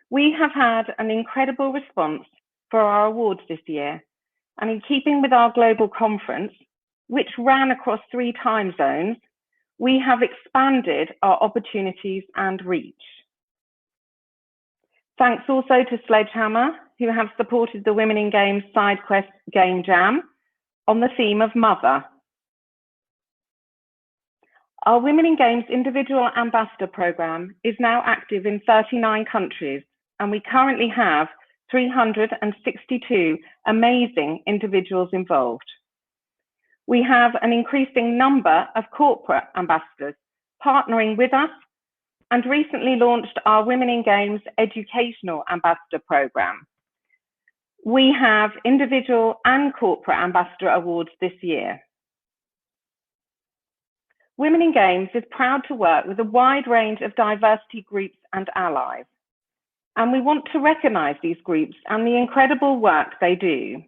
We have had an incredible response for our awards this year, and in keeping with our global conference, which ran across 3 time zones, we have expanded our opportunities and reach. Thanks also to Sledgehammer, who have supported the Women in Games Side Quest Game Jam on the theme of Mother. Our Women in Games Individual Ambassador Programme is now active in 39 countries, and we currently have 362 amazing individuals involved. We have an increasing number of corporate ambassadors partnering with us and recently launched our Women in Games Educational Ambassador Programme. We have individual and corporate ambassador awards this year. Women in Games is proud to work with a wide range of diversity groups and allies, and we want to recognise these groups and the incredible work they do.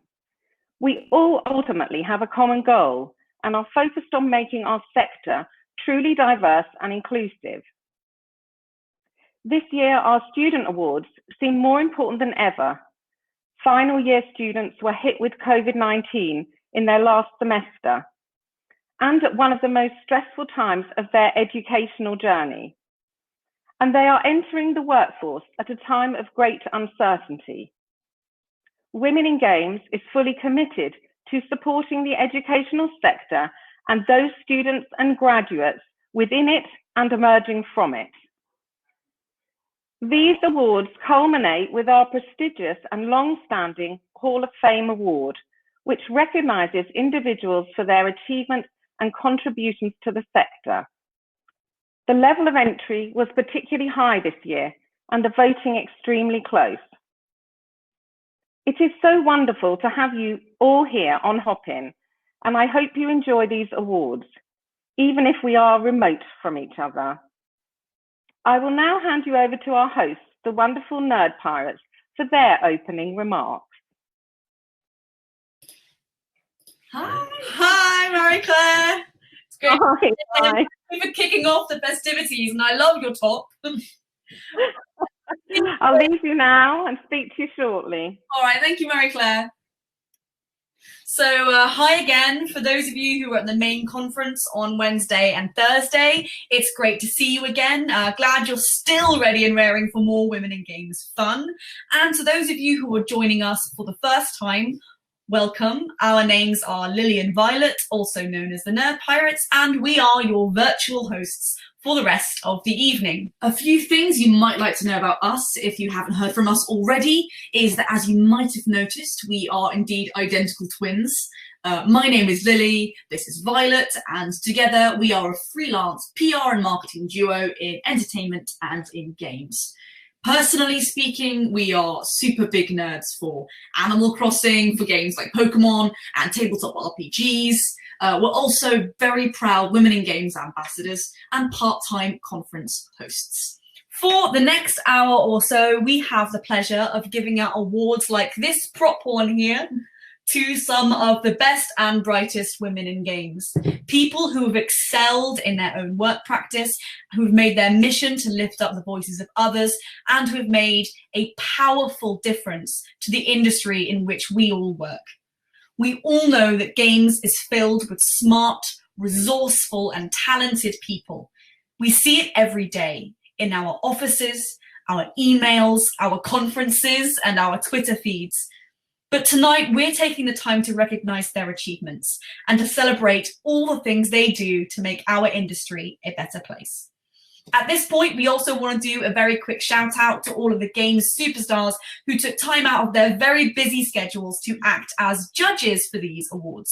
We all ultimately have a common goal and are focused on making our sector truly diverse and inclusive. This year, our student awards seem more important than ever. Final year students were hit with COVID-19 in their last semester and at one of the most stressful times of their educational journey. And they are entering the workforce at a time of great uncertainty. Women in Games is fully committed to supporting the educational sector and those students and graduates within it and emerging from it. These awards culminate with our prestigious and long-standing Hall of Fame award, which recognises individuals for their achievement and contributions to the sector. The level of entry was particularly high this year and the voting extremely close. It is so wonderful to have you all here on Hopin, and I hope you enjoy these awards, even if we are remote from each other. I will now hand you over to our hosts, the wonderful Nerd Pirates, for their opening remarks. Hi, Marie-Claire. It's great Hi. for kicking off the festivities, and I love your top. I'll leave you now and speak to you shortly. All right, thank you, Marie-Claire. So hi again for those of you who were at the main conference on Wednesday and Thursday. It's great to see you again. Glad you're still ready and raring for more Women in Games fun. And to those of you who are joining us for the first time, welcome. Our names are Lily and Violet, also known as the Nerd Pirates, and we are your virtual hosts for the rest of the evening. A few things you might like to know about us if you haven't heard from us already is that, as you might have noticed, we are indeed identical twins. My name is Lily, this is Violet, and together we are a freelance PR and marketing duo in entertainment and in games. Personally speaking, we are super big nerds for Animal Crossing, for games like Pokemon and tabletop RPGs. We're also very proud Women in Games ambassadors and part-time conference hosts. For the next hour or so, we have the pleasure of giving out awards like this prop one here to some of the best and brightest women in games. People who have excelled in their own work practice, who've made their mission to lift up the voices of others, and who have made a powerful difference to the industry in which we all work. We all know that games is filled with smart, resourceful, and talented people. We see it every day in our offices, our emails, our conferences, and our Twitter feeds. But tonight, we're taking the time to recognise their achievements and to celebrate all the things they do to make our industry a better place. At this point, we also want to do a very quick shout out to all of the games superstars who took time out of their very busy schedules to act as judges for these awards.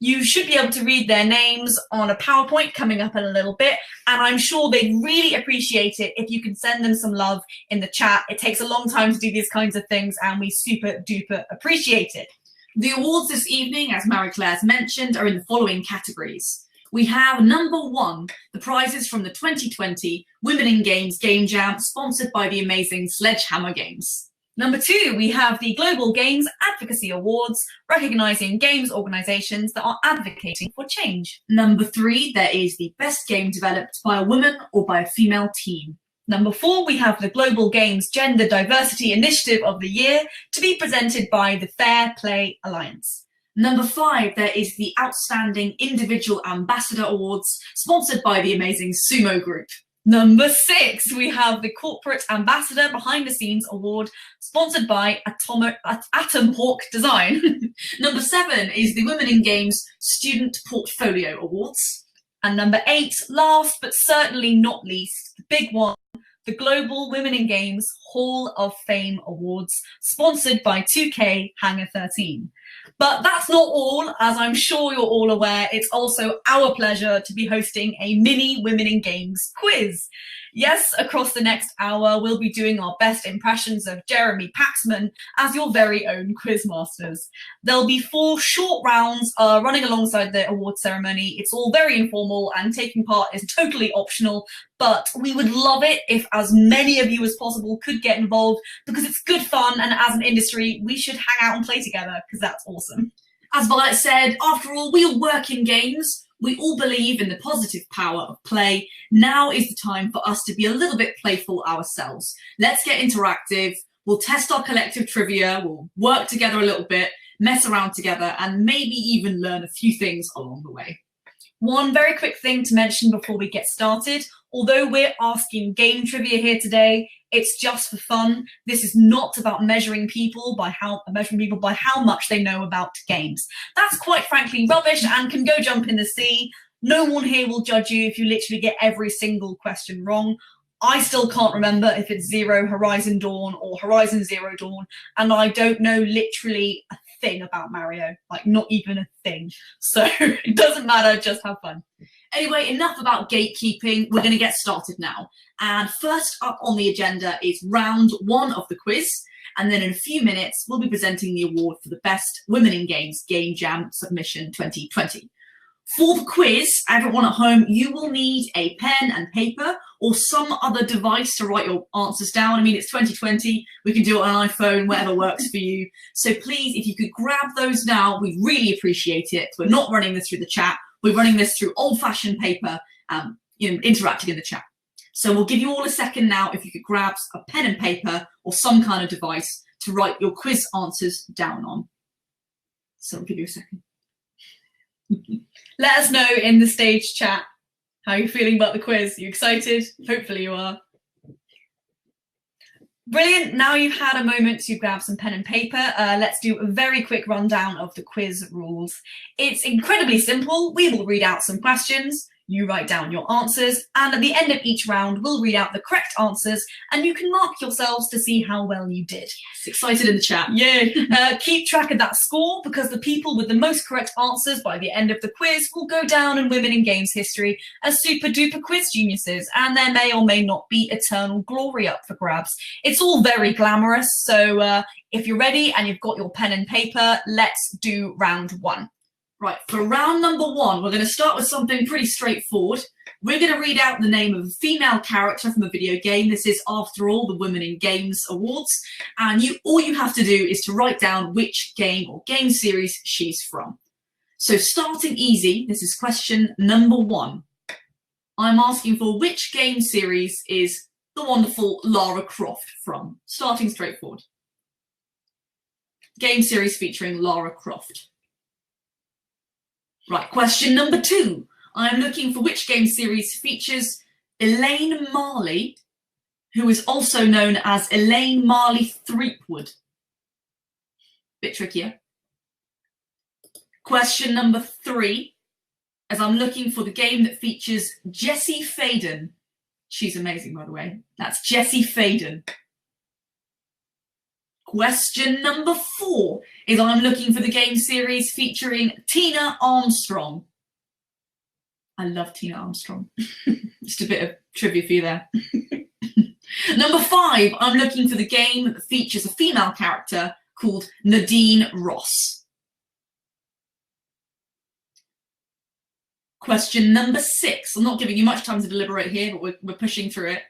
You should be able to read their names on a PowerPoint coming up in a little bit, and I'm sure they'd really appreciate it if you can send them some love in the chat. It takes a long time to do these kinds of things, and we super duper appreciate it. The awards this evening, as Marie-Claire's mentioned, are in the following categories. We have number 1, the prizes from the 2020 Women in Games Game Jam, sponsored by the amazing Sledgehammer Games. Number 2, we have the Global Games Advocacy Awards, recognising games organisations that are advocating for change. Number 3, there is the best game developed by a woman or by a female team. Number 4, we have the Global Games Gender Diversity Initiative of the Year to be presented by the Fair Play Alliance. Number 5, there is the Outstanding Individual Ambassador Awards, sponsored by the amazing Sumo Group. Number 6, we have the Corporate Ambassador Behind the Scenes Award, sponsored by Atom Hawk Design. Number 7 is the Women in Games Student Portfolio Awards. And number 8, last but certainly not least, the big one, the Global Women in Games Hall of Fame Awards, sponsored by 2K Hangar 13. But that's not all. As I'm sure you're all aware, it's also our pleasure to be hosting a mini Women in Games quiz. Yes, across the next hour, we'll be doing our best impressions of Jeremy Paxman as your very own quiz masters. There'll be 4 short rounds running alongside the award ceremony. It's all very informal and taking part is totally optional, but we would love it if as many of you as possible could get involved because it's good fun, and as an industry, we should hang out and play together because that's awesome. As Violet said, after all, we all work in games. We all believe in the positive power of play. Now is the time for us to be a little bit playful ourselves. Let's get interactive. We'll test our collective trivia. We'll work together a little bit, mess around together, and maybe even learn a few things along the way. One very quick thing to mention before we get started. Although we're asking game trivia here today, it's just for fun. This is not about measuring people by how much they know about games. That's quite frankly rubbish and can go jump in the sea. No one here will judge you if you literally get every single question wrong. I still can't remember if it's Zero Horizon Dawn or Horizon Zero Dawn, and I don't know literally a thing about Mario, like not even a thing. So it doesn't matter, just have fun. Anyway, enough about gatekeeping. We're going to get started now. And first up on the agenda is round 1 of the quiz. And then in a few minutes, we'll be presenting the award for the Best Women in Games Game Jam Submission 2020. For the quiz, everyone at home, you will need a pen and paper or some other device to write your answers down. I mean, it's 2020. We can do it on an iPhone, whatever works for you. So please, if you could grab those now, we'd really appreciate it. We're not running this through the chat. We're running this through old-fashioned paper, interacting in the chat. So we'll give you all a second now if you could grab a pen and paper or some kind of device to write your quiz answers down on. So I'll give you a second. Let us know in the stage chat how you're feeling about the quiz. You excited? Hopefully you are. Brilliant. Now you've had a moment to grab some pen and paper. Let's do a very quick rundown of the quiz rules. It's incredibly simple. We will read out some questions. You write down your answers, and at the end of each round, we'll read out the correct answers, and you can mark yourselves to see how well you did. Yes, excited in the chat. Yeah. Keep track of that score, because the people with the most correct answers by the end of the quiz will go down in Women in Games history as super duper quiz geniuses, and there may or may not be eternal glory up for grabs. It's all very glamorous, so if you're ready and you've got your pen and paper, let's do round 1. Right, for round number 1, we're going to start with something pretty straightforward. We're going to read out the name of a female character from a video game. This is, after all, the Women in Games Awards. And all you have to do is to write down which game or game series she's from. So starting easy, this is question number 1. I'm asking for which game series is the wonderful Lara Croft from? Starting straightforward. Game series featuring Lara Croft. Right, question number 2. I'm looking for which game series features Elaine Marley, who is also known as Elaine Marley Threepwood. Bit trickier. Question number 3, as I'm looking for the game that features Jessie Faden. She's amazing, by the way. That's Jessie Faden. Question number 4 is I'm looking for the game series featuring Tina Armstrong. I love Tina Armstrong. Just a bit of trivia for you there. Number 5, I'm looking for the game that features a female character called Nadine Ross. Question number 6. I'm not giving you much time to deliberate here, but we're pushing through it.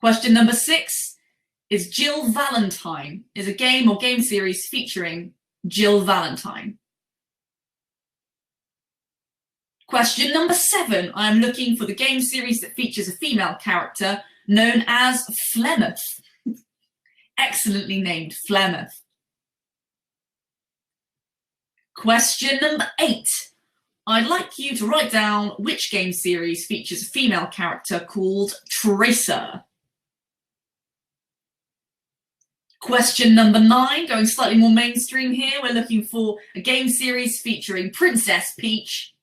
Question number 6 is Jill Valentine, is a game or game series featuring Jill Valentine. Question number 7, I'm looking for the game series that features a female character known as Flemeth. Excellently named, Flemeth. Question number 8. I'd like you to write down which game series features a female character called Tracer. Question number 9, going slightly more mainstream here, we're looking for a game series featuring Princess Peach.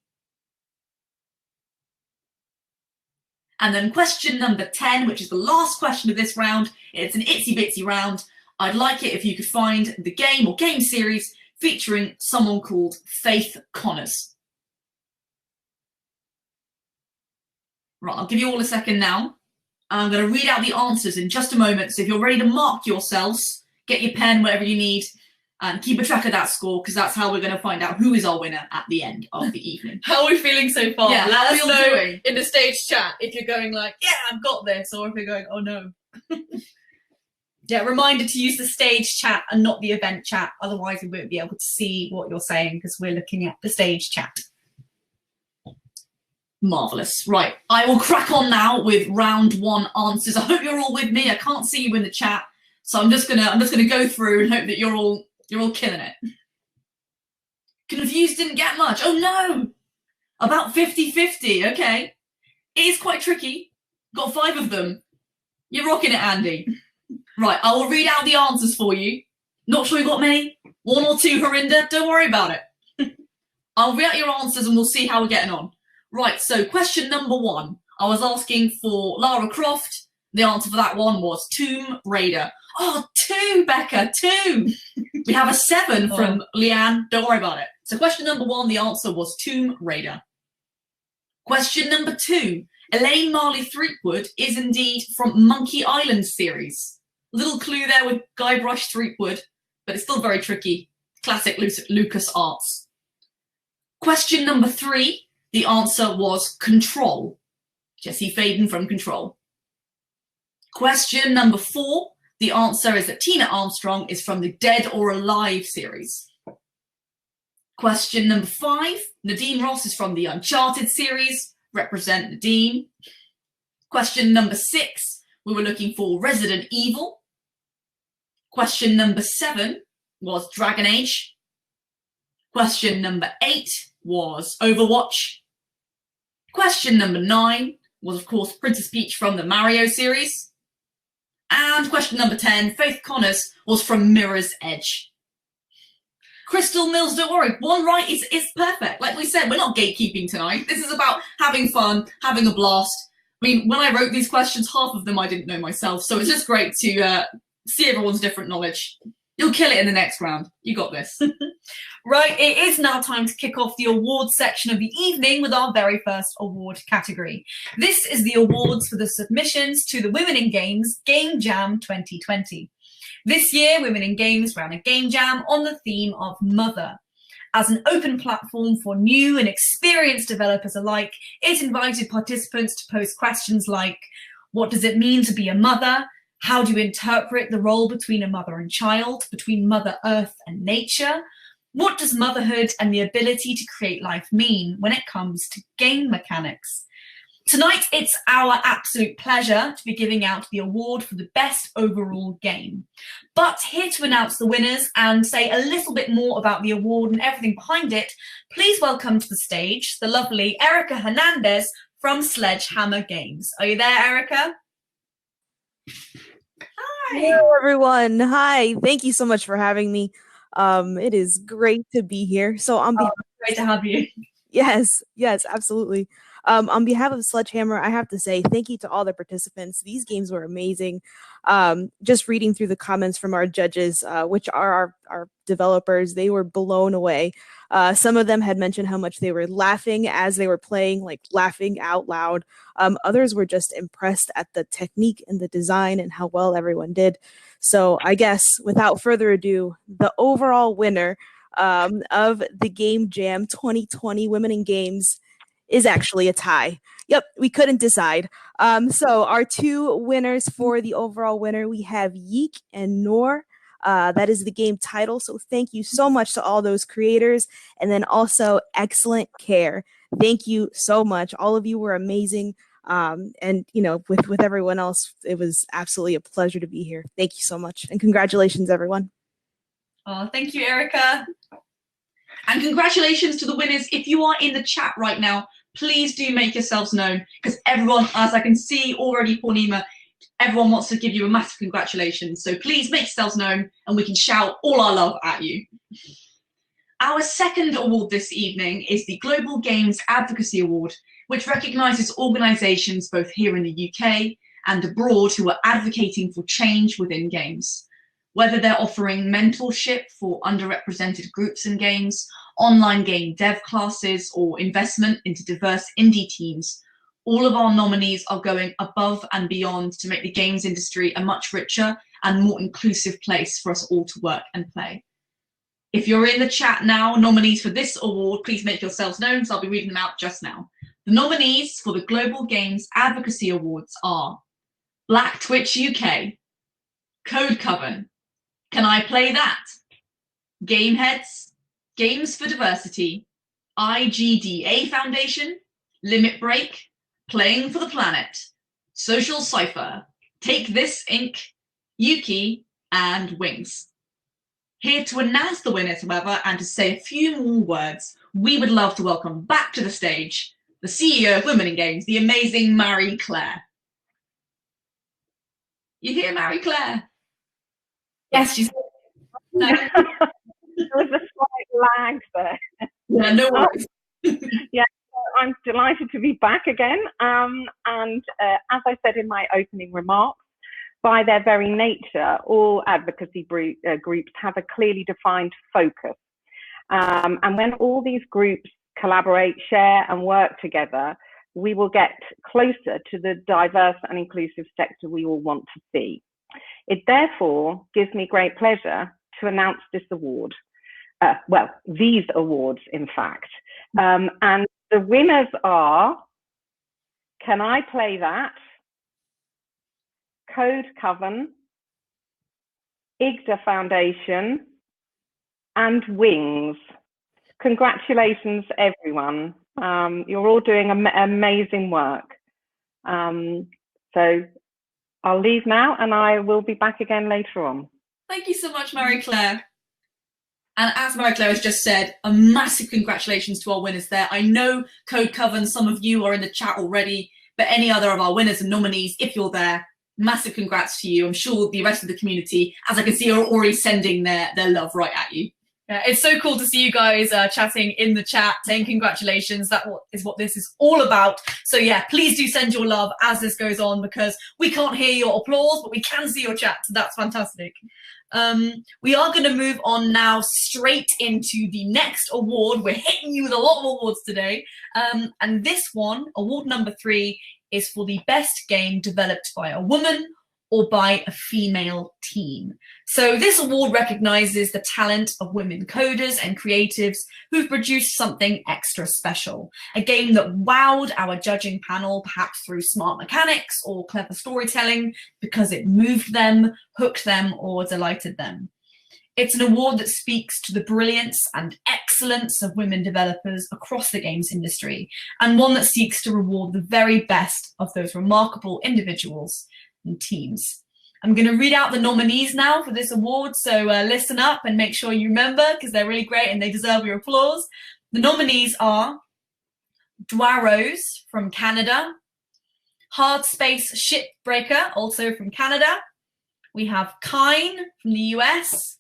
And then question number 10, which is the last question of this round, it's an itsy bitsy round. I'd like it if you could find the game or game series featuring someone called Faith Connors. Right, I'll give you all a second now. I'm going to read out the answers in just a moment. So if you're ready to mark yourselves, get your pen, whatever you need, and keep a track of that score, because that's how we're going to find out who is our winner at the end of the evening. How are we feeling so far? Yeah, Let us know doing? in the stage chat if you're going like, yeah, I've got this, or if you're going, oh no. Yeah, reminder to use the stage chat and not the event chat. Otherwise, we won't be able to see what you're saying because we're looking at the stage chat. Marvellous. Right, I will crack on now with round 1 answers. I hope you're all with me. I can't see you in the chat, so I'm just gonna go through and hope that you're all killing it. Confused didn't get much. Oh no! About 50-50, okay. It is quite tricky. Got 5 of them. You're rocking it, Andy. Right, I will read out the answers for you. Not sure you got many? 1 or 2, Harinder? Don't worry about it. I'll read out your answers and we'll see how we're getting on. Right, so question number 1. I was asking for Lara Croft. The answer for that one was Tomb Raider. Oh, 2, Becca, 2. We have a 7 from Leanne. Don't worry about it. So question number 1, the answer was Tomb Raider. Question number 2. Elaine Marley Threepwood is indeed from Monkey Island series. Little clue there with Guybrush Threepwood, but it's still very tricky. Classic Lucas Arts. Question number 3. The answer was Control. Jesse Faden from Control. Question number 4. The answer is that Tina Armstrong is from the Dead or Alive series. Question number 5. Nadine Ross is from the Uncharted series. Represent Nadine. Question number 6. We were looking for Resident Evil. Question number 7 was Dragon Age. Question number 8 was Overwatch. Question number 9 was, of course, Princess Peach from the Mario series. And question number 10, Faith Connors, was from Mirror's Edge. Crystal Mills, don't worry, 1 right is perfect. Like we said, we're not gatekeeping tonight. This is about having fun, having a blast. I mean, when I wrote these questions, half of them I didn't know myself. So it's just great to see everyone's different knowledge. You'll kill it in the next round. You got this. Right, it is now time to kick off the awards section of the evening with our very first award category. This is the awards for the submissions to the Women in Games Game Jam 2020. This year, Women in Games ran a game jam on the theme of mother. As an open platform for new and experienced developers alike, it invited participants to pose questions like, what does it mean to be a mother? How do you interpret the role between a mother and child, between Mother Earth and nature? What does motherhood and the ability to create life mean when it comes to game mechanics? Tonight, it's our absolute pleasure to be giving out the award for the best overall game. But here to announce the winners and say a little bit more about the award and everything behind it, please welcome to the stage the lovely Erica Hernandez from Sledgehammer Games. Are you there, Erica? Hi. Hello, everyone. Hi. Thank you so much for having me. It is great to be here. So on behalf Great to have you. Yes, absolutely. On behalf of Sledgehammer, I have to say thank you to all the participants. These games were amazing. Just reading through the comments from our judges, which are our developers, they were blown away. Some of them had mentioned how much they were laughing as they were playing, like laughing out loud. Others were just impressed at the technique and the design and how well everyone did. So I guess without further ado, the overall winner of the Game Jam 2020 Women in Games is actually a tie. Yep, we couldn't decide. So our 2 winners for the overall winner, we have Yeek and Noor. That is the game title. So thank you so much to all those creators. And then also Excellent Care. Thank you so much. All of you were amazing. And you know, with everyone else, it was absolutely a pleasure to be here. Thank you so much, and congratulations, everyone. Oh, thank you, Erica. And congratulations to the winners. If you are in the chat right now, please do make yourselves known, because everyone, as I can see already, Purnima, everyone wants to give you a massive congratulations. So please make yourselves known and we can shout all our love at you. Our second award this evening is the Global Games Advocacy Award, which recognises organisations both here in the UK and abroad who are advocating for change within games. Whether they're offering mentorship for underrepresented groups in games, online game dev classes, or investment into diverse indie teams, all of our nominees are going above and beyond to make the games industry a much richer and more inclusive place for us all to work and play. If you're in the chat now, nominees for this award, please make yourselves known, so I'll be reading them out just now. The nominees for the Global Games Advocacy Awards are Black Twitch UK, Code Coven, Can I Play That?, Gameheads, Games for Diversity, IGDA Foundation, Limit Break, Playing for the Planet, Social Cipher, Take This Inc., Yuki, and Wings. Here to announce the winners, however, and to say a few more words, we would love to welcome back to the stage the CEO of Women in Games, the amazing Marie-Claire. You hear Marie-Claire? Yes, she's. No. There was a slight lag there. Yeah, no worries. Yeah, I'm delighted to be back again. And as I said in my opening remarks, by their very nature, all advocacy groups have a clearly defined focus. And when all these groups collaborate, share, and work together, we will get closer to the diverse and inclusive sector we all want to see. It therefore gives me great pleasure to announce this award. Well, these awards, in fact. And the winners are Can I Play That?, Code Coven, IGDA Foundation, and Wings. Congratulations, everyone. You're all doing amazing work. So I'll leave now and I will be back again later on. Thank you so much, Marie-Claire. And as Marie-Claire has just said, a massive congratulations to our winners there. I know Code Coven, some of you are in the chat already, but any other of our winners and nominees, if you're there, massive congrats to you. I'm sure the rest of the community, as I can see, are already sending their love right at you. Yeah, it's so cool to see you guys chatting in the chat, saying congratulations. That is what this is all about. So yeah, please do send your love as this goes on, because we can't hear your applause, but we can see your chat. So that's fantastic. We are going to move on now straight into the next award. We're hitting you with a lot of awards today. And this one, award number 3, is for the best game developed by a woman or by a female team. So this award recognizes the talent of women coders and creatives who've produced something extra special. A game that wowed our judging panel, perhaps through smart mechanics or clever storytelling, because it moved them, hooked them, or delighted them. It's an award that speaks to the brilliance and excellence of women developers across the games industry, and one that seeks to reward the very best of those remarkable individuals and teams. I'm going to read out the nominees now for this award, so listen up and make sure you remember, because they're really great and they deserve your applause. The nominees are Dwarose from Canada, Hard Space Shipbreaker, also from Canada. We have Kine from the US.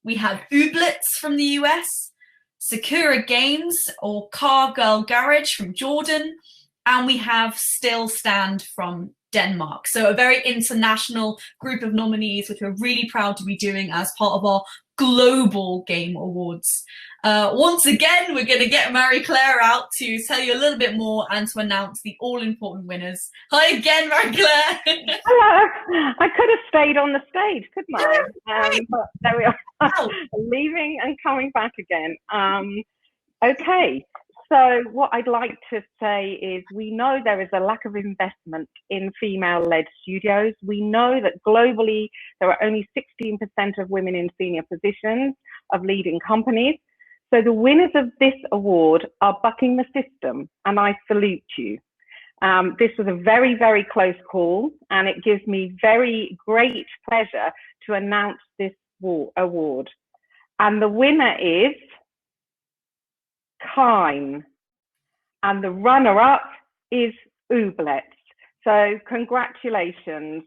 We have Ooblets from the US, Sakura Games or Car Girl Garage from Jordan, and we have Still Stand from Denmark. So a very international group of nominees, which we're really proud to be doing as part of our Global Game Awards. Once again, we're going to get Marie-Claire out to tell you a little bit more and to announce the all-important winners. Hi again, Marie-Claire. Hello. I could have stayed on the stage, couldn't I? But there we are, leaving and coming back again. Okay. So what I'd like to say is we know there is a lack of investment in female-led studios. We know that globally there are only 16% of women in senior positions of leading companies. So the winners of this award are bucking the system, and I salute you. This was a very, very close call, and it gives me very great pleasure to announce this award. And the winner is Kine, and the runner-up is Ooblet. So congratulations.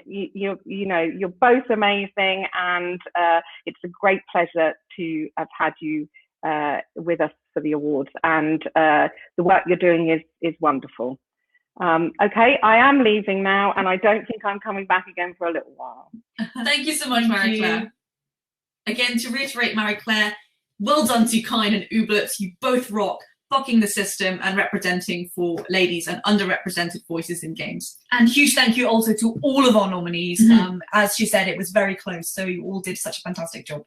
You know, you're both amazing, and it's a great pleasure to have had you with us for the awards, and the work you're doing is wonderful. Okay, I am leaving now, and I don't think I'm coming back again for a little while. Thank you so much, Marie-Claire. Again, to reiterate, Marie-Claire, well done to Kine and Ooblet. You both rock, bucking the system and representing for ladies and underrepresented voices in games. And huge thank you also to all of our nominees. As she said, it was very close, so you all did such a fantastic job.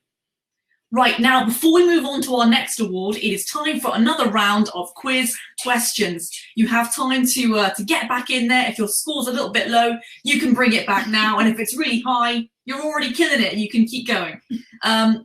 Right, now, before we move on to our next award, it is time for another round of quiz questions. You have time to get back in there. If your score's a little bit low, you can bring it back now. And if it's really high, you're already killing it and you can keep going.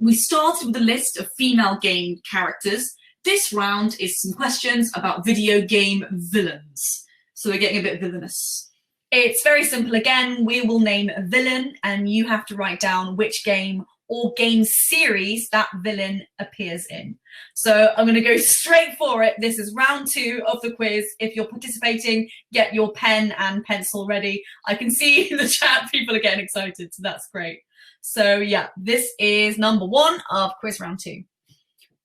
We started with a list of female game characters. This round is some questions about video game villains. So we're getting a bit villainous. It's very simple again. We will name a villain and you have to write down which game or game series that villain appears in. So I'm going to go straight for it. This is round 2 of the quiz. If you're participating, get your pen and pencil ready. I can see in the chat people are getting excited, so that's great. So yeah, this is number 1 of quiz round 2.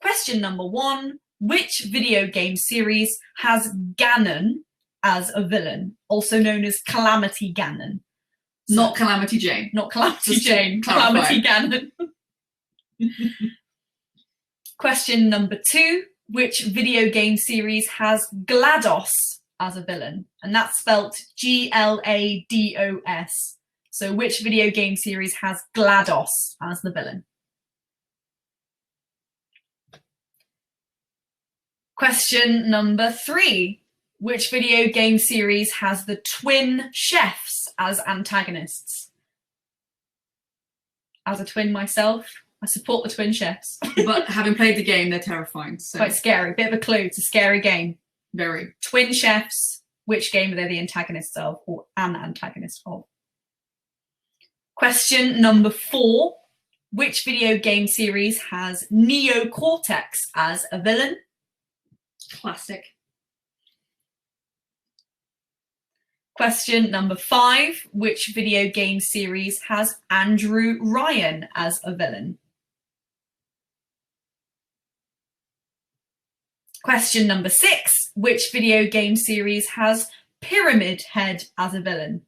Question number 1, which video game series has Ganon as a villain, also known as Calamity Ganon? Not Calamity Jane. Not Calamity Jane, Calamity Ganon. Question number 2, which video game series has GLaDOS as a villain? And that's spelt GLaDOS. So which video game series has GLaDOS as the villain? Question number 3. Which video game series has the twin chefs as antagonists? As a twin myself, I support the twin chefs. But having played the game, they're terrifying. So. Quite scary. Bit of a clue. It's a scary game. Very. Twin chefs. Which game are they the antagonists of, or an antagonist of? Question number 4. Which video game series has Neo Cortex as a villain? Classic. Question number 5, which video game series has Andrew Ryan as a villain? Question number 6, which video game series has Pyramid Head as a villain?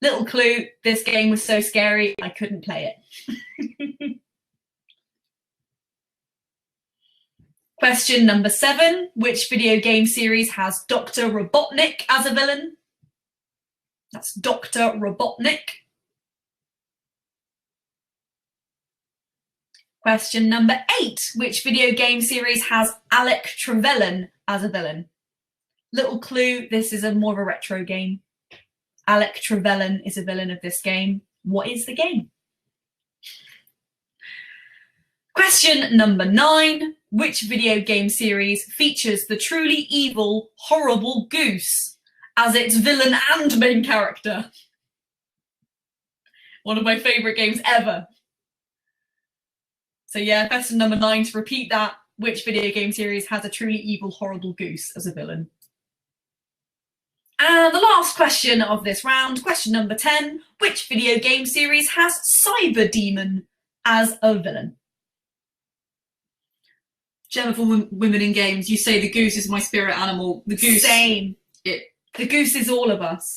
Little clue, this game was so scary I couldn't play it. Question number 7, which video game series has Dr. Robotnik as a villain? That's Dr. Robotnik. Question number 8, which video game series has Alec Trevelyan as a villain? Little clue, this is more of a retro game. Alec Trevelyan is a villain of this game. What is the game? Question number 9, which video game series features the truly evil, horrible goose as its villain and main character? One of my favourite games ever. So yeah, question number 9, to repeat that, which video game series has a truly evil, horrible goose as a villain? And the last question of this round, question number 10, which video game series has Cyber Demon as a villain? Gemma for Women in Games, you say the goose is my spirit animal. The goose. Same. The goose is all of us.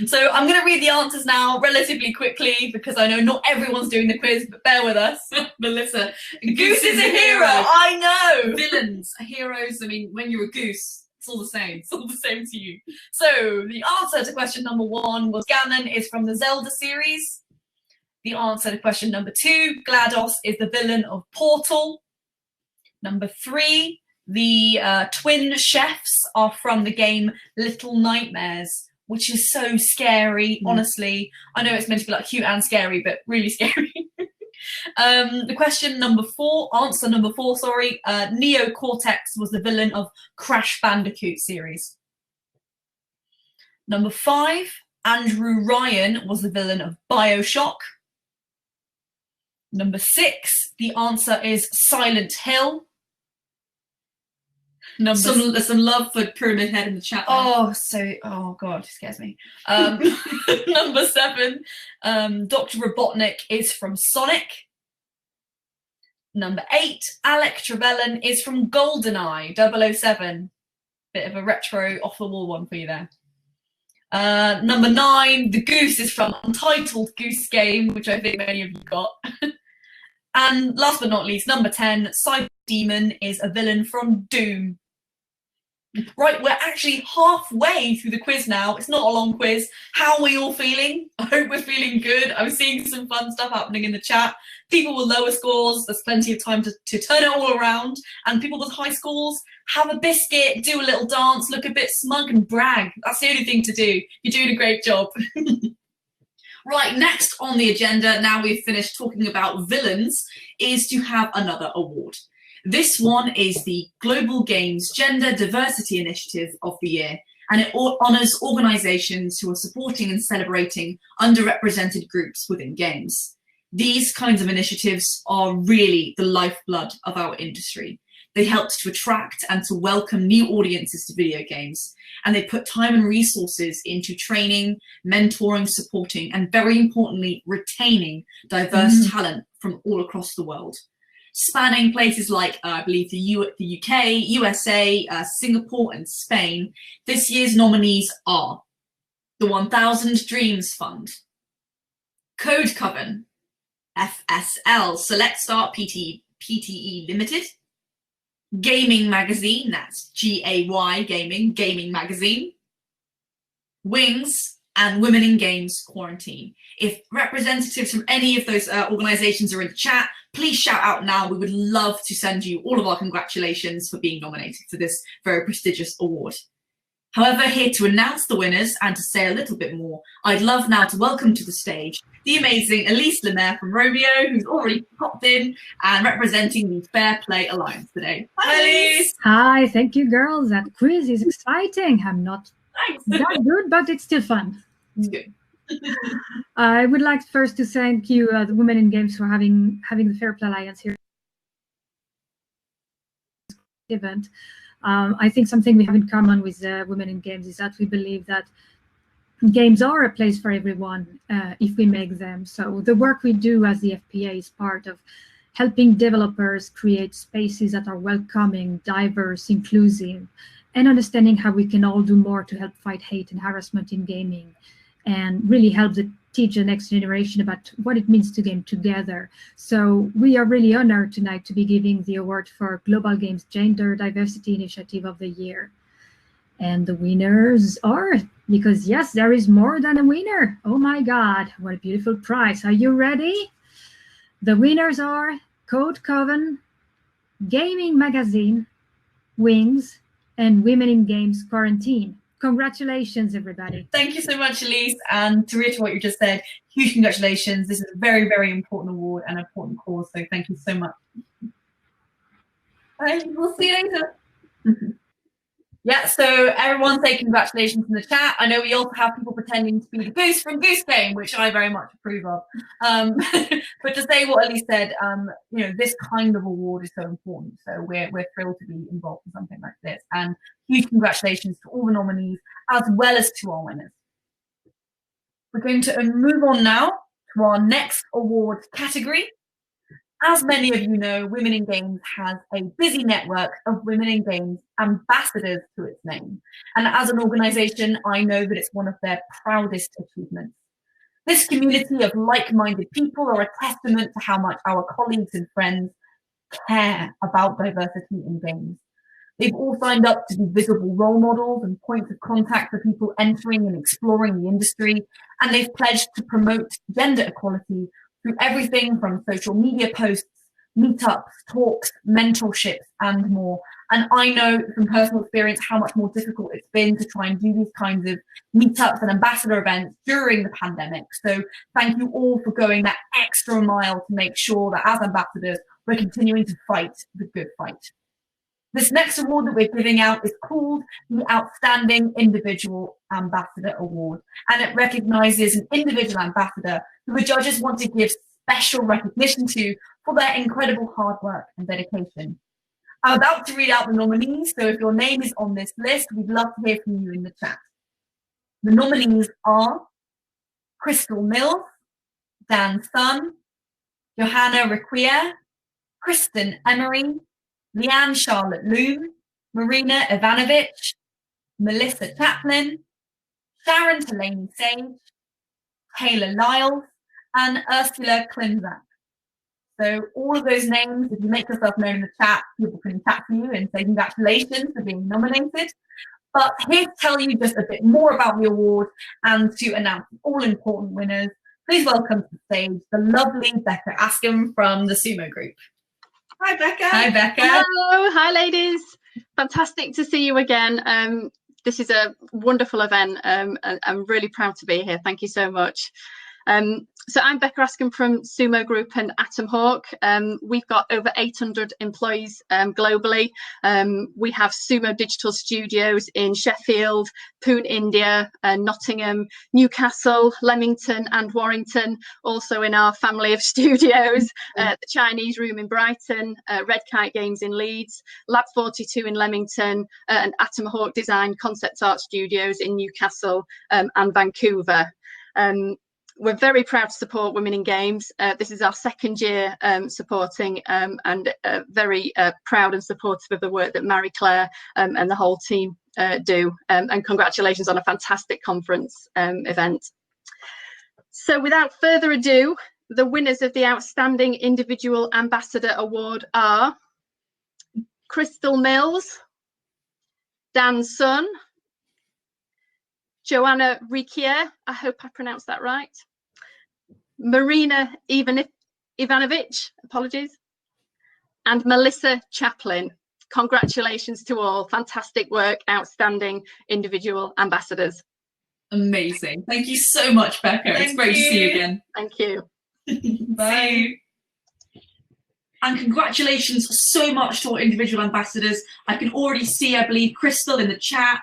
So I'm going to read the answers now relatively quickly because I know not everyone's doing the quiz, but bear with us. Melissa, Goose is a hero. I know. Villains are heroes. I mean, when you're a goose, it's all the same. It's all the same to you. So the answer to question number 1 was Ganon is from the Zelda series. The answer to question number 2, GLaDOS is the villain of Portal. Number 3, the twin chefs are from the game Little Nightmares, which is so scary, honestly. I know it's meant to be like cute and scary, but really scary. The question number 4, answer number 4, sorry. Neo Cortex was the villain of Crash Bandicoot series. Number 5, Andrew Ryan was the villain of BioShock. Number 6, the answer is Silent Hill. There's some love for Pyramid Head in the chat. Oh God, it scares me. Number 7, Dr. Robotnik is from Sonic. Number 8, Alec Trevelyan is from GoldenEye 007. Bit of a retro off-the-wall one for you there. Number 9, the Goose is from Untitled Goose Game, which I think many of you got. And last but not least, number 10, Cyber Demon is a villain from Doom. Right, we're actually halfway through the quiz now. It's not a long quiz. How are we all feeling? I hope we're feeling good. I'm seeing some fun stuff happening in the chat. People with lower scores, there's plenty of time to turn it all around. And people with high scores, have a biscuit, do a little dance, look a bit smug and brag. That's the only thing to do. You're doing a great job. Right, next on the agenda, now we've finished talking about villains, is to have another award. This one is the Global Games Gender Diversity Initiative of the Year, and it honours organisations who are supporting and celebrating underrepresented groups within games. These kinds of initiatives are really the lifeblood of our industry. They help to attract and to welcome new audiences to video games, and they put time and resources into training, mentoring, supporting, and very importantly, retaining diverse talent from all across the world. Spanning places like, I believe, the UK, USA, Singapore, and Spain, this year's nominees are the 1000 Dreams Fund, Code Coven, FSL, Select Start PTE Limited, Gaming Magazine, that's GAY Gaming Magazine, Wings, and Women in Games Quarantine. If representatives from any of those organisations are in the chat, please shout out now. We would love to send you all of our congratulations for being nominated for this very prestigious award. However, here to announce the winners and to say a little bit more, I'd love now to welcome to the stage the amazing Elise Lemaire from Romeo, who's already popped in and representing the Fair Play Alliance today. Hi, Elise. Hi, thank you, girls. That quiz is exciting. I'm not that good, but it's still fun. It's good. I would like first to thank you, the Women in Games, for having the Fair Play Alliance here event. I think something we have in common with Women in Games is that we believe that games are a place for everyone if we make them. So the work we do as the FPA is part of helping developers create spaces that are welcoming, diverse, inclusive, and understanding how we can all do more to help fight hate and harassment in gaming, and really help teach the next generation about what it means to game together. So we are really honored tonight to be giving the award for Global Games Gender Diversity Initiative of the Year. And the winners are, because yes, there is more than a winner. Oh my God, what a beautiful prize. Are you ready? The winners are Code Coven, Gaming Magazine, Wings, and Women in Games Quarantine. Congratulations, everybody. Thank you so much, Elise. And to reiterate what you just said, huge congratulations. This is a very, very important award and an important cause. So thank you so much. Bye. We'll see you later. Yeah, so everyone say congratulations in the chat. I know we also have people pretending to be the Goose from Goose Game, which I very much approve of. But to say what Elise said, you know, this kind of award is so important. So we're thrilled to be involved in something like this. And huge congratulations to all the nominees, as well as to our winners. We're going to move on now to our next award category. As many of you know, Women in Games has a busy network of Women in Games ambassadors to its name. And as an organisation, I know that it's one of their proudest achievements. This community of like-minded people are a testament to how much our colleagues and friends care about diversity in games. They've all signed up to be visible role models and points of contact for people entering and exploring the industry, and they've pledged to promote gender equality through everything from social media posts meetups, talks, mentorships, and more. And I know from personal experience how much more difficult it's been to try and do these kinds of meetups and ambassador events during the pandemic. So thank you all for going that extra mile to make sure that as ambassadors, we're continuing to fight the good fight. This next award that we're giving out is called the Outstanding Individual Ambassador Award, and it recognises an individual ambassador who the judges want to give special recognition to for their incredible hard work and dedication. I'm about to read out the nominees, so if your name is on this list, we'd love to hear from you in the chat. The nominees are Crystal Mills, Dan Sun, Johanna Requier, Kristen Emery, Leanne Charlotte Loom, Marina Ivanovic, Melissa Chaplin, Sharon Delaney Sage, Taylor Lyles, and Ursula Klinzak. So all of those names, if you make yourself known in the chat, people can chat to you and say congratulations for being nominated. But here to tell you just a bit more about the award and to announce the all-important winners, please welcome to the stage the lovely Becca Askham from the Sumo Group. Hi, Becca. Hi, Becca. Hello. Hi, ladies. Fantastic to see you again. This is a wonderful event. I'm really proud to be here. Thank you so much. So I'm Becca Askham from Sumo Group and Atom Hawk. We've got over 800 employees globally. We have Sumo Digital Studios in Sheffield, Pune, India, Nottingham, Newcastle, Leamington and Warrington, also in our family of studios, the Chinese Room in Brighton, Red Kite Games in Leeds, Lab 42 in Leamington, and Atom Hawk Design Concept Art Studios in Newcastle and Vancouver. We're very proud to support Women in Games. This is our second year supporting and very proud and supportive of the work that Marie-Claire and the whole team do. And congratulations on a fantastic conference event. So without further ado, the winners of the Outstanding Individual Ambassador Award are Crystal Mills, Dan Sun, Joanna Riquier, I hope I pronounced that right, Marina Ivanovic, apologies, and Melissa Chaplin. Congratulations to all. Fantastic work, outstanding individual ambassadors. Amazing. Thank you so much, Becca. It's great to see you again. Thank you. Bye. And congratulations so much to our individual ambassadors. I can already see, I believe, Crystal in the chat,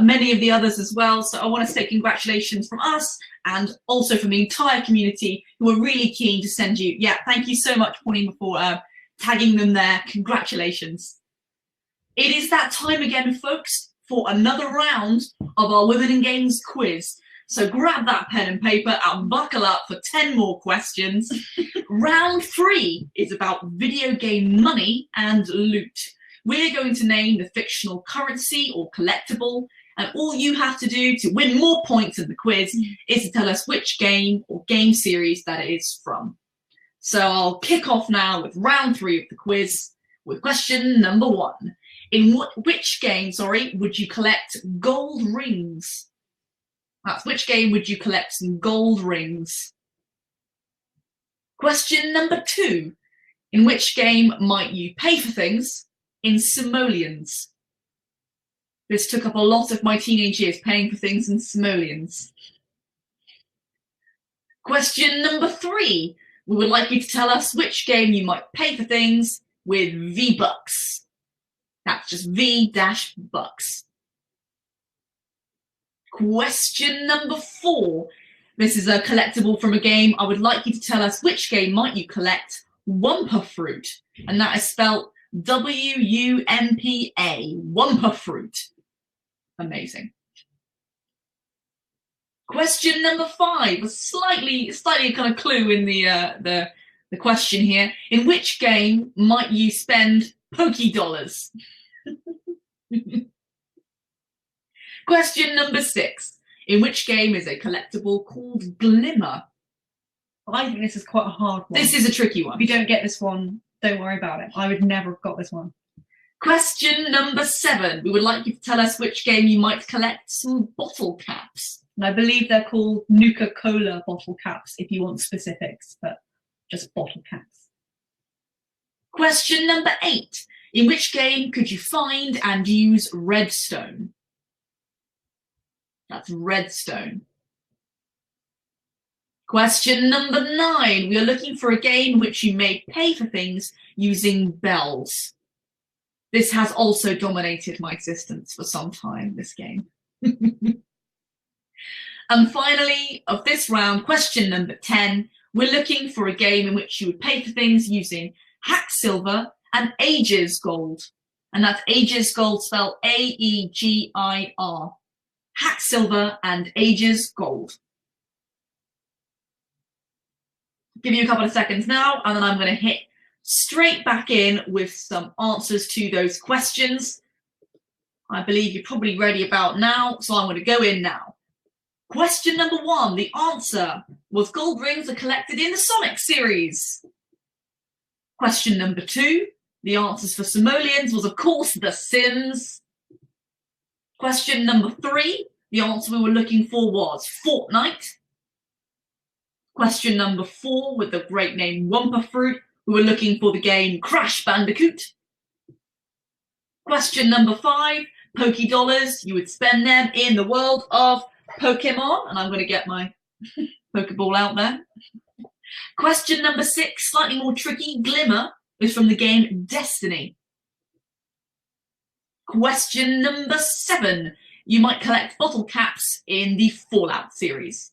many of the others as well. So I want to say congratulations from us and also from the entire community who are really keen to send you. Yeah, thank you so much, Pauline, for tagging them there. Congratulations. It is that time again, folks, for another round of our Women in Games quiz. So grab that pen and paper and buckle up for 10 more questions. Round 3 is about video game money and loot. We're going to name the fictional currency or collectible, and all you have to do to win more points in the quiz is to tell us which game or game series that it is from. So I'll kick off now with round 3 of the quiz with question number 1. In which game, would you collect gold rings? That's which game would you collect some gold rings? Question number 2. In which game might you pay for things in simoleons? This took up a lot of my teenage years, paying for things in simoleons. Question number 3. We would like you to tell us which game you might pay for things with V-Bucks. That's just V-Bucks. Question number 4. This is a collectible from a game. I would like you to tell us which game might you collect Wumpa Fruit. And that is spelled W-U-M-P-A, Wumpa Fruit. Amazing. Question number 5, a slightly kind of clue in the question here. In which game might you spend Poké-Dollars? Question number 6. In which game is a collectible called Glimmer? I think this is quite a hard one. This is a tricky one. If you don't get this one, don't worry about it. I would never have got this one. Question number 7. We would like you to tell us which game you might collect some bottle caps. And I believe they're called Nuka-Cola bottle caps if you want specifics, but just bottle caps. Question number 8. In which game could you find and use redstone? That's redstone. Question number 9. We are looking for a game in which you may pay for things using bells. This has also dominated my existence for some time, this game. And finally, of this round, question number 10. We're looking for a game in which you would pay for things using hack silver and Aegis gold. And that's Aegis gold spelled A-E-G-I-R. Hack silver and Aegis gold. Give you a couple of seconds now, and then I'm going to hit straight back in with some answers to those questions. I believe you're probably ready about now, so I'm going to go in now. Question number 1, the answer was gold rings are collected in the Sonic series. Question number 2, the answers for simoleons was of course The Sims. Question number 3, the answer we were looking for was Fortnite. Question number 4, with the great name Wumpa Fruit, we were looking for the game Crash Bandicoot. Question number 5, Poké Dollars, you would spend them in the world of Pokemon, and I'm going to get my Pokeball out there. Question number 6, slightly more tricky, Glimmer, is from the game Destiny. Question number 7, you might collect bottle caps in the Fallout series.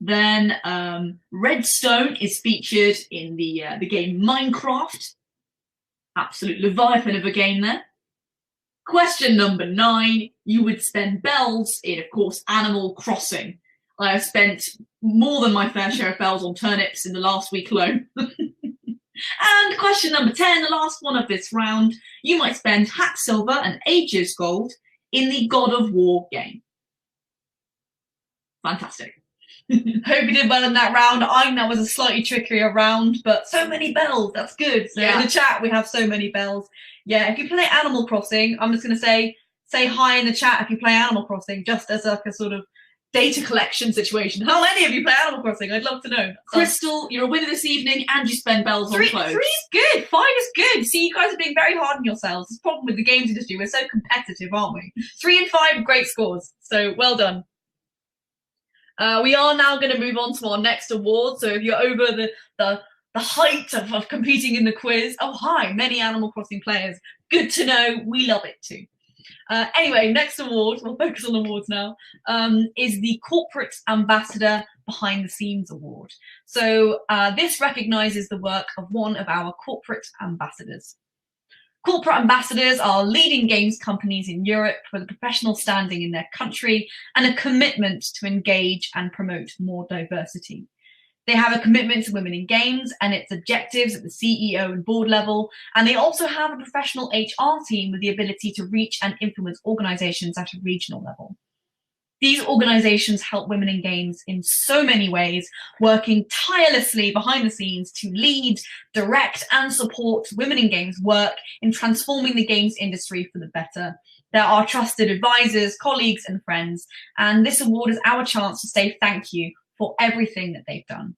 Then Redstone is featured in the game Minecraft. Absolute leviathan of a game there. Question number 9, you would spend bells in, of course, Animal Crossing. I have spent more than my fair share of bells on turnips in the last week alone. And question number 10, the last one of this round, you might spend hack silver and Aegis gold in the God of War game. Fantastic. Hope you did well in that round. I think that was a slightly trickier round, but so many bells, that's good. So in the chat, we have so many bells. Yeah, if you play Animal Crossing, I'm just going to say hi in the chat if you play Animal Crossing, just as like a sort of data collection situation. How many of you play Animal Crossing? I'd love to know. Crystal, you're a winner this evening and you spend bells on clothes. 3 is good. 5 is good. See, you guys are being very hard on yourselves. It's a problem with the games industry. We're so competitive, aren't we? 3 and 5, great scores. So well done. We are now going to move on to our next award. So if you're over the height of competing in the quiz, oh hi, many Animal Crossing players. Good to know. We love it too. Anyway, next award, we'll focus on awards now, is the Corporate Ambassador Behind the Scenes Award. So this recognises the work of one of our corporate ambassadors. Corporate ambassadors are leading games companies in Europe with a professional standing in their country and a commitment to engage and promote more diversity. They have a commitment to women in games and its objectives at the CEO and board level, and they also have a professional HR team with the ability to reach and influence organisations at a regional level. These organisations help women in games in so many ways, working tirelessly behind the scenes to lead, direct and support women in games work in transforming the games industry for the better. They're our trusted advisors, colleagues and friends, and this award is our chance to say thank you for everything that they've done.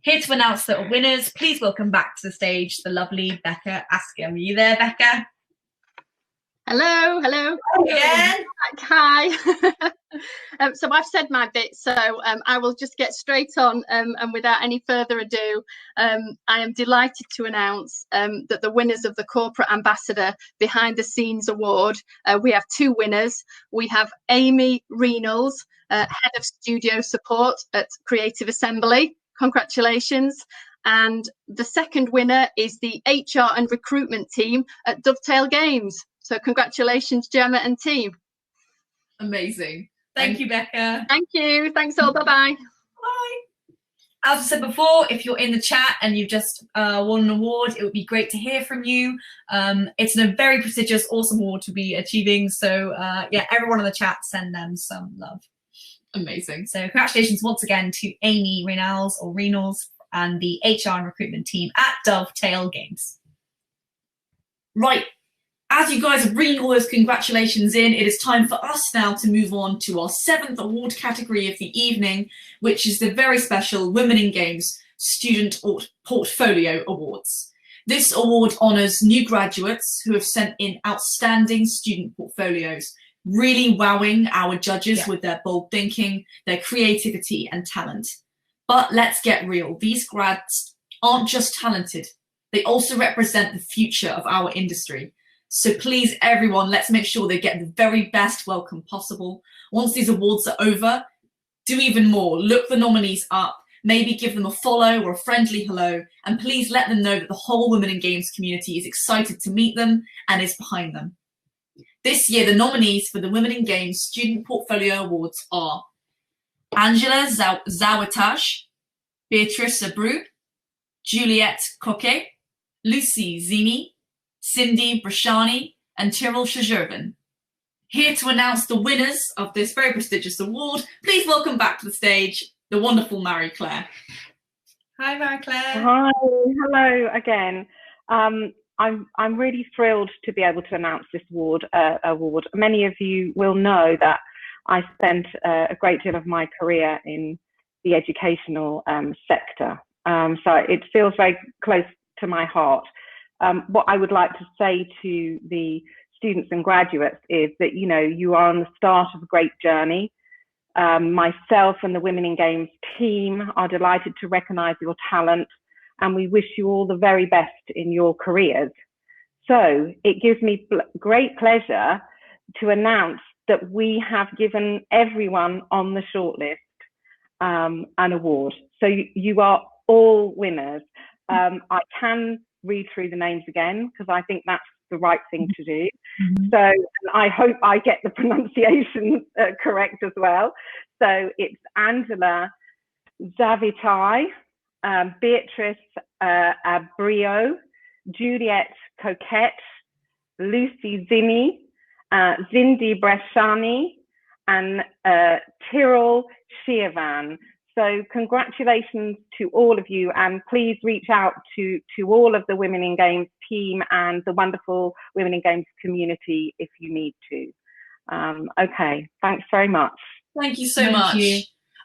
Here to announce the winners, please welcome back to the stage the lovely Becca Askham. Are you there, Becca? Hello. Again. Hi. So I've said my bit, so I will just get straight on, and without any further ado, I am delighted to announce that the winners of the Corporate Ambassador Behind the Scenes Award, we have 2 winners. We have Amy Reynolds, Head of Studio Support at Creative Assembly. Congratulations. And the second winner is the HR and Recruitment team at Dovetail Games. So congratulations, Gemma and team. Amazing. Thank you, Becca. Thank you. Thanks all. Bye-bye. Bye. As I said before, if you're in the chat and you've just won an award, it would be great to hear from you. It's a very prestigious, awesome award to be achieving. So yeah, everyone in the chat, send them some love. Amazing. So congratulations once again to Amy Reynolds and the HR and recruitment team at Dovetail Games. Right. As you guys are bringing all those congratulations in, it is time for us now to move on to our 7th award category of the evening, which is the very special Women in Games Student Portfolio Awards. This award honours new graduates who have sent in outstanding student portfolios, really wowing our judges with their bold thinking, their creativity and talent. But let's get real, these grads aren't just talented, they also represent the future of our industry. So please, everyone, let's make sure they get the very best welcome possible. Once these awards are over, do even more. Look the nominees up, maybe give them a follow or a friendly hello, and please let them know that the whole Women in Games community is excited to meet them and is behind them. This year, the nominees for the Women in Games Student Portfolio Awards are Angela Zawatash, Beatrice Abreu, Juliette Coquet, Lucy Zini, Cindy Brashani, and Tyrell Shajurban. Here to announce the winners of this very prestigious award, please welcome back to the stage the wonderful Marie-Claire. Hi, Marie-Claire. Hi, hello again. I'm really thrilled to be able to announce this award. Many of you will know that I spent a great deal of my career in the educational sector, so it feels very close to my heart. What I would like to say to the students and graduates is that, you know, you are on the start of a great journey. Myself and the Women in Games team are delighted to recognise your talent, and we wish you all the very best in your careers. So it gives me great pleasure to announce that we have given everyone on the shortlist an award. So you are all winners. I can read through the names again because I think that's the right thing to do. So I hope I get the pronunciation correct as well. So it's Angela Zavitai, Beatrice Abreu, Juliette Coquette, Lucy Zini, Cindy Brashani, and Tyrell Shajurban. So congratulations to all of you, and please reach out to all of the Women in Games team and the wonderful Women in Games community if you need to. Okay, thanks very much. Thank you so much.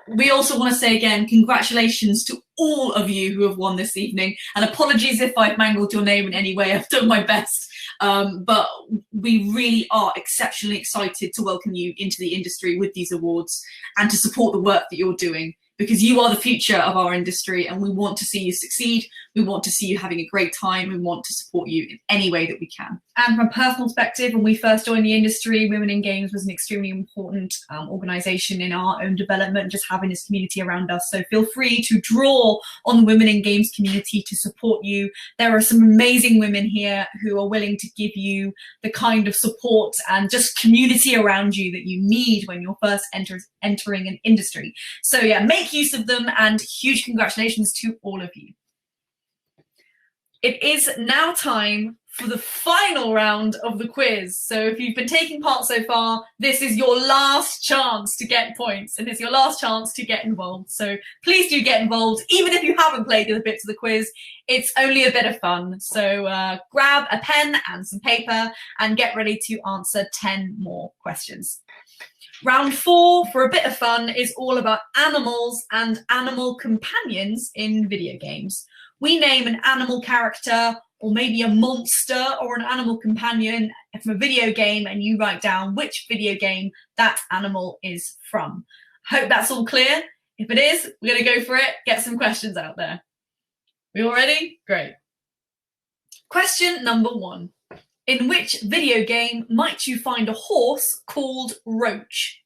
We also want to say again, congratulations to all of you who have won this evening, and apologies if I've mangled your name in any way. I've done my best, but we really are exceptionally excited to welcome you into the industry with these awards and to support the work that you're doing, because you are the future of our industry and we want to see you succeed. We want to see you having a great time. We want to support you in any way that we can. And from a personal perspective, when we first joined the industry, Women in Games was an extremely important organisation in our own development, just having this community around us. So feel free to draw on the Women in Games community to support you. There are some amazing women here who are willing to give you the kind of support and just community around you that you need when you're first entering an industry. So yeah, make use of them, and huge congratulations to all of you. It is now time for the final round of the quiz. So if you've been taking part so far, this is your last chance to get points, and it's your last chance to get involved. So please do get involved, even if you haven't played the bits of the quiz. It's only a bit of fun. So grab a pen and some paper and get ready to answer 10 more questions. Round 4, for a bit of fun, is all about animals and animal companions in video games. We name an animal character, or maybe a monster or an animal companion from a video game, and you write down which video game that animal is from. Hope that's all clear. If it is, we're going to go for it, get some questions out there. We all ready? Great. Question number 1. In which video game might you find a horse called Roach?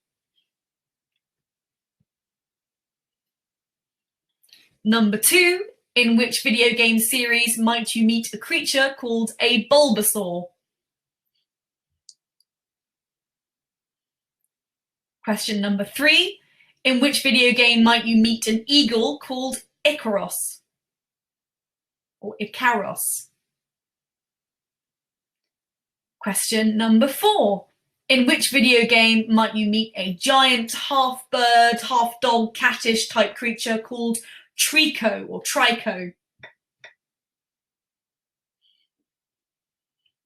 Number 2. In which video game series might you meet a creature called a Bulbasaur? Question number 3. In which video game might you meet an eagle called Icaros? Or Icaros? Question number 4. In which video game might you meet a giant half bird, half dog, cattish type creature called Trico or Trico?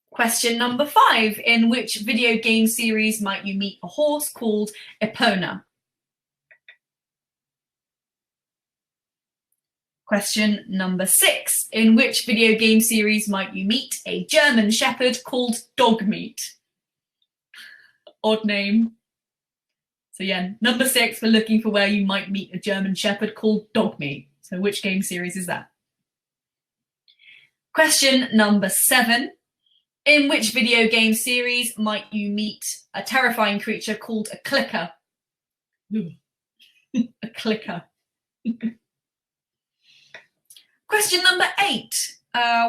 Question number 5. In which video game series might you meet a horse called Epona? Question number 6. In which video game series might you meet a German Shepherd called Dogmeat? Odd name. So yeah, number 6, we're looking for where you might meet a German Shepherd called Dogmeat. So which game series is that? Question number 7. In which video game series might you meet a terrifying creature called a clicker? A clicker. Question number 8.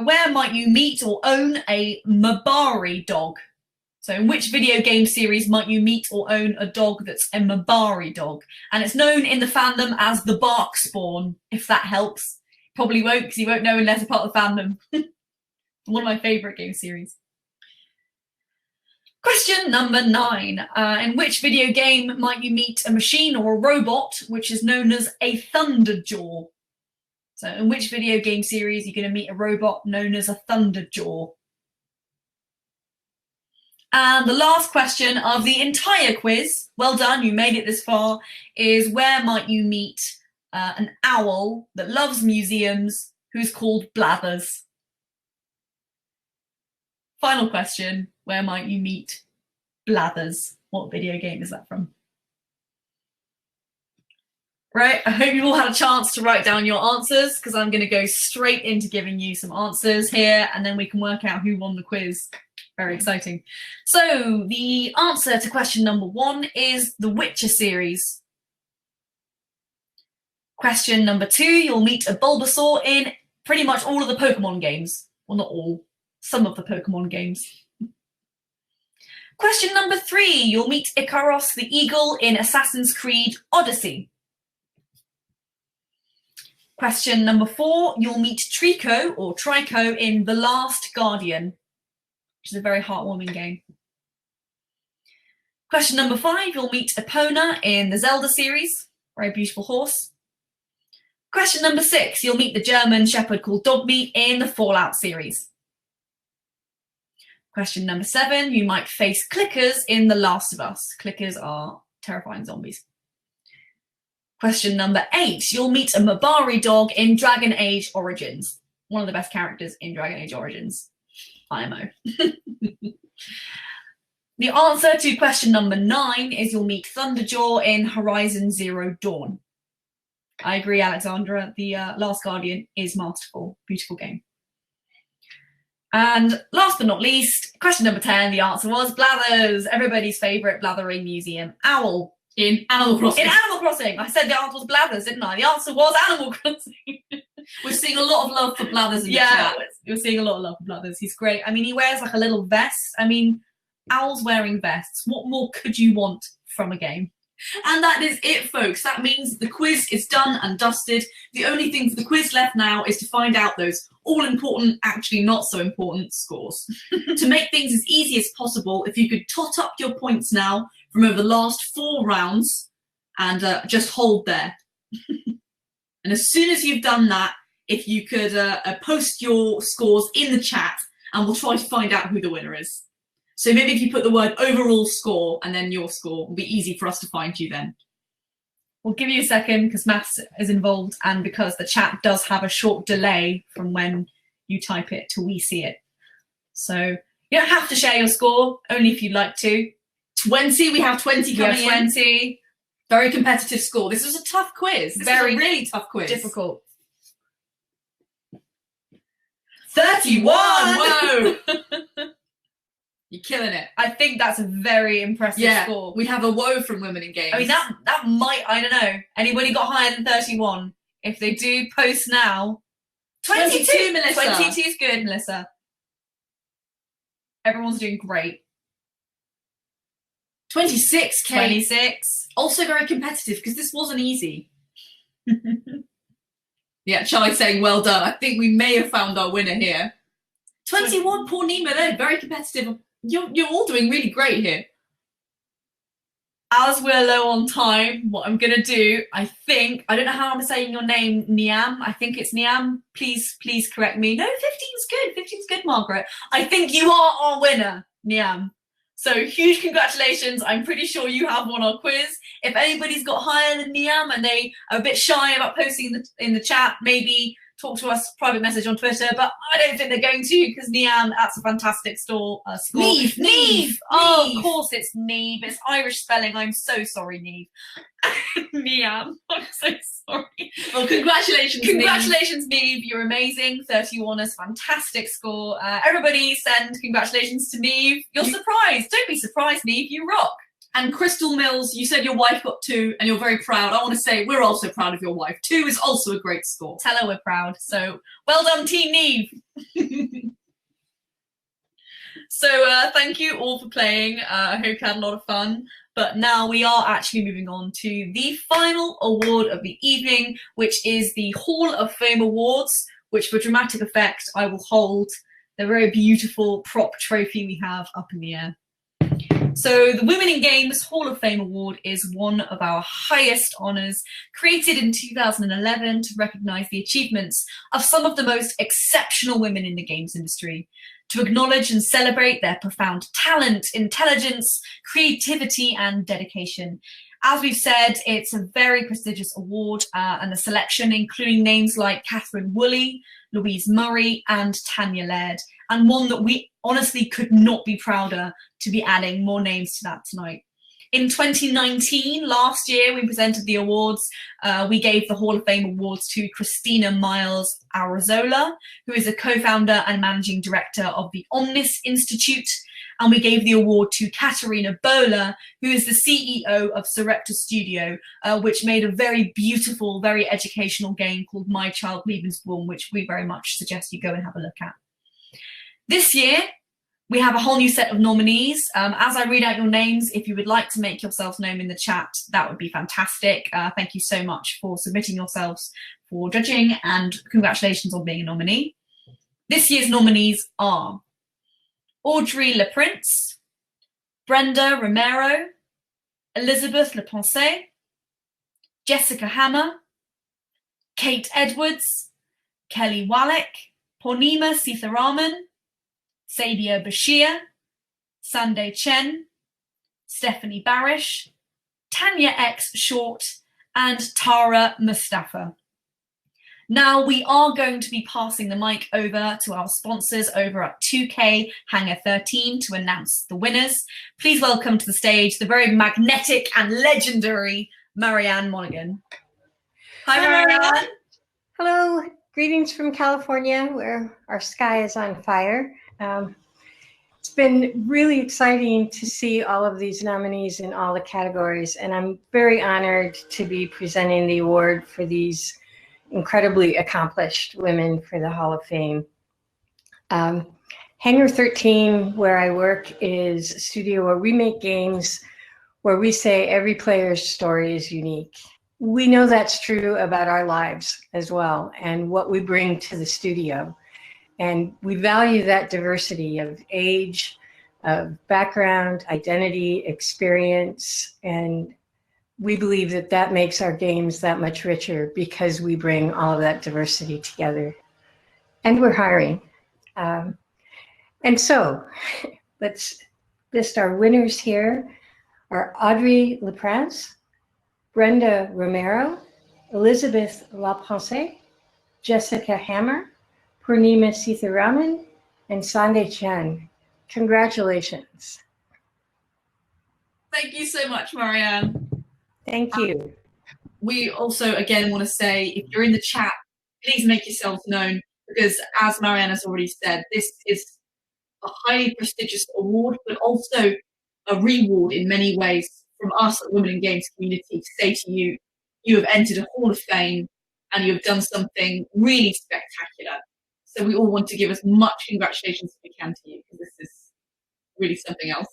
Where might you meet or own a Mabari dog? So in which video game series might you meet or own a dog that's a Mabari dog? And it's known in the fandom as the Bark Spawn, if that helps. Probably won't, because you won't know unless you're part of the fandom. One of my favourite game series. Question number 9. In which video game might you meet a machine or a robot which is known as a Thunderjaw? So in which video game series are you going to meet a robot known as a Thunderjaw? And the last question of the entire quiz, well done, you made it this far, is where might you meet an owl that loves museums who's called Blathers? Final question, where might you meet Blathers? What video game is that from? Right, I hope you've all had a chance to write down your answers, because I'm going to go straight into giving you some answers here, and then we can work out who won the quiz. Very exciting. So the answer to question number 1 is the Witcher series. Question number 2, you'll meet a Bulbasaur in pretty much all of the Pokemon games. Well, not all, some of the Pokemon games. Question number 3, you'll meet Ikaros the Eagle in Assassin's Creed Odyssey. Question number 4, you'll meet Trico or Trico in The Last Guardian, which is a very heartwarming game. Question number 5, you'll meet Epona in the Zelda series, very beautiful horse. Question number 6, you'll meet the German Shepherd called Dogmeat in the Fallout series. Question number 7, you might face clickers in The Last of Us. Clickers are terrifying zombies. Question number 8, you'll meet a Mabari dog in Dragon Age Origins. One of the best characters in Dragon Age Origins. IMO. The answer to question number 9 is you'll meet Thunderjaw in Horizon Zero Dawn. I agree, Alexandra. The Last Guardian is masterful. Beautiful game. And last but not least, question number 10, the answer was Blathers, everybody's favourite blathering museum owl. In Animal Crossing. In Animal Crossing. I said the answer was Blathers, didn't I? The answer was Animal Crossing. We're seeing a lot of love for Blathers in the chat. We're seeing a lot of love for Blathers. He's great. I mean, he wears like a little vest. I mean, owls wearing vests. What more could you want from a game? And that is it, folks. That means the quiz is done and dusted. The only thing for the quiz left now is to find out those all-important, actually not so important scores. To make things as easy as possible, if you could tot up your points now from over the last 4 rounds and just hold there. And as soon as you've done that, if you could post your scores in the chat, and we'll try to find out who the winner is. So maybe if you put the word overall score and then your score, it'll be easy for us to find you then. We'll give you a second because maths is involved and because the chat does have a short delay from when you type it till we see it. So you don't have to share your score, only if you'd like to. 20, we have 20 coming in. 20. Very competitive score. This was a tough quiz. This was a really tough quiz. Difficult. 31! Whoa! You're killing it. I think that's a very impressive score. We have a woe from Women in Games. I mean, that might, I don't know. Anybody got higher than 31? If they do, post now. 22, Melissa. 22 is good, Melissa. Everyone's doing great. 26, Kate. 26. Also very competitive because this wasn't easy. Yeah, Charlie's saying well done. I think we may have found our winner here. 21, poor Niamh, they're very competitive. You're all doing really great here. As we're low on time, what I'm going to do, I don't know how I'm saying your name, Niamh. I think it's Niamh. Please correct me. No, 15's good. 15's good, Margaret. I think you are our winner, Niamh. So huge congratulations. I'm pretty sure you have won our quiz. If anybody's got higher than Niamh and they are a bit shy about posting in the chat, maybe talk to us, private message on Twitter, but I don't think they're going to, because Niamh, that's a fantastic score. Niamh! Oh, of course it's Niamh. It's Irish spelling. I'm so sorry, Niamh. Niamh, I'm so sorry. Well, congratulations, Niamh. You're amazing. 31 is fantastic score. Everybody send congratulations to Niamh. You're surprised. Don't be surprised, Niamh. You rock. And Crystal Mills, you said your wife got 2 and you're very proud. I want to say we're also proud of your wife. 2 is also a great score. Tell her we're proud. So well done, Team Niamh. So thank you all for playing. I hope you had a lot of fun. But now we are actually moving on to the final award of the evening, which is the Hall of Fame Awards, which for dramatic effect, I will hold the very beautiful prop trophy we have up in the air. So the Women in Games Hall of Fame Award is one of our highest honours, created in 2011 to recognise the achievements of some of the most exceptional women in the games industry, to acknowledge and celebrate their profound talent, intelligence, creativity and dedication. As we've said, it's a very prestigious award, and the selection including names like Catherine Woolley, Louise Murray and Tanya Laird, and one that we honestly could not be prouder to be adding more names to that tonight. In 2019, last year, we presented the awards. We gave the Hall of Fame awards to Christina Miles Arazola, who is a co-founder and managing director of the Omnis Institute. And we gave the award to Katerina Bola, who is the CEO of Sarepta Studio, which made a very beautiful, very educational game called My Child Lebensborn, which we very much suggest you go and have a look at. This year, we have a whole new set of nominees. As I read out your names, if you would like to make yourselves known in the chat, that would be fantastic. Thank you so much for submitting yourselves for judging, and congratulations on being a nominee. This year's nominees are Audrey LaPrince, Brenda Romero, Elizabeth Leponce, Jessica Hammer, Kate Edwards, Kelly Wallach, Purnima Sitharaman, Sadia Bashir, Sanday Chen, Stephanie Barish, Tanya X Short, and Tara Mustafa. Now we are going to be passing the mic over to our sponsors over at 2K Hangar 13 to announce the winners. Please welcome to the stage the very magnetic and legendary Marianne Monaghan. Hi, Marianne. Hello, greetings from California, where our sky is on fire. It's been really exciting to see all of these nominees in all the categories, and I'm very honored to be presenting the award for these incredibly accomplished women for the Hall of Fame. Hangar 13, where I work, is a studio where we make games where we say every player's story is unique. We know that's true about our lives as well, and what we bring to the studio. And we value that diversity of age, of background, identity, experience, and we believe that that makes our games that much richer because we bring all of that diversity together. And we're hiring. And so let's list our winners here are Audrey LaPrince, Brenda Romero, Elizabeth Laponce, Jessica Hammer, Purnima Sitharaman, and Sanday Chen. Congratulations. Thank you so much, Marianne. Thank you. We also, again, want to say, if you're in the chat, please make yourselves known, because as Marianne has already said, this is a highly prestigious award, but also a reward in many ways from us at Women in Games community to say to you, you have entered a Hall of Fame and you have done something really spectacular. So we all want to give as much congratulations as we can to you, because this is really something else.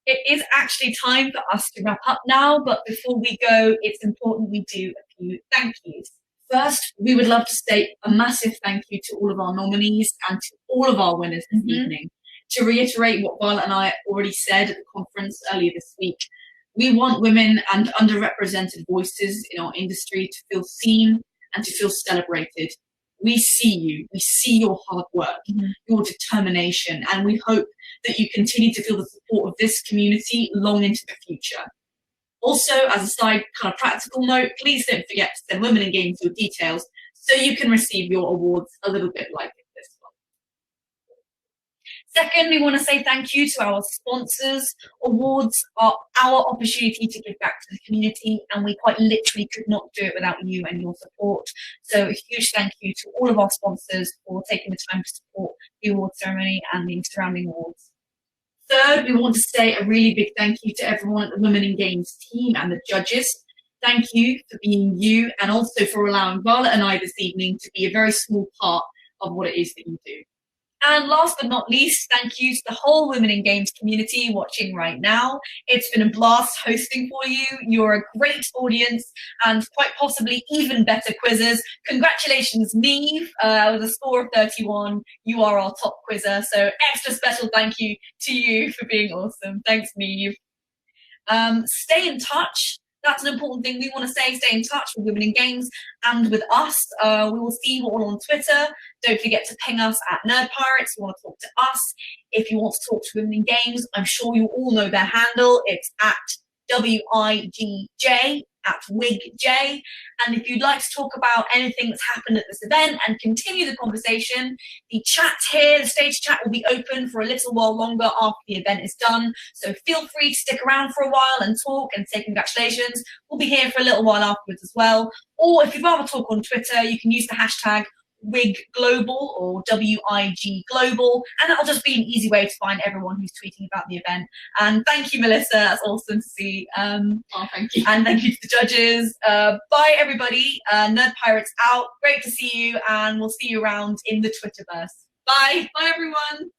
It is actually time for us to wrap up now, but before we go, it's important we do a few thank yous. First, we would love to say a massive thank you to all of our nominees and to all of our winners this evening. To reiterate what Violet and I already said at the conference earlier this week, we want women and underrepresented voices in our industry to feel seen and to feel celebrated. We see you. We see your hard work, your determination, and we hope that you continue to feel the support of this community long into the future. Also, as a side kind of practical note, please don't forget to send Women in Games your details so you can receive your awards a little bit like this one. Second, we want to say thank you to our sponsors. Awards are our opportunity to give back to the community, and we quite literally could not do it without you and your support. So a huge thank you to all of our sponsors for taking the time to support the award ceremony and the surrounding awards. Third, we want to say a really big thank you to everyone at the Women in Games team and the judges. Thank you for being you, and also for allowing Violet and I this evening to be a very small part of what it is that you do. And last but not least, thank you to the whole Women in Games community watching right now. It's been a blast hosting for you. You're a great audience and quite possibly even better quizzers. Congratulations, Niamh, with a score of 31. You are our top quizzer. So extra special thank you to you for being awesome. Thanks, Niamh. Stay in touch. That's an important thing we want to say. Stay in touch with Women in Games and with us. We will see you all on Twitter. Don't forget to ping us at Nerd Pirates if you want to talk to us. If you want to talk to Women in Games, I'm sure you all know their handle. It's at WIGJ, at WIGJ. And if you'd like to talk about anything that's happened at this event and continue the conversation, the chat here, the stage chat, will be open for a little while longer after the event is done. So feel free to stick around for a while and talk and say congratulations. We'll be here for a little while afterwards as well. Or if you'd rather talk on Twitter, you can use the hashtag WIG Global or WIG Global, and that'll just be an easy way to find everyone who's tweeting about the event. And thank you, Melissa. That's awesome to see. Oh, thank you. And thank you to the judges. Bye, everybody. Nerd Pirates out. Great to see you, and we'll see you around in the Twitterverse. Bye. Bye, everyone.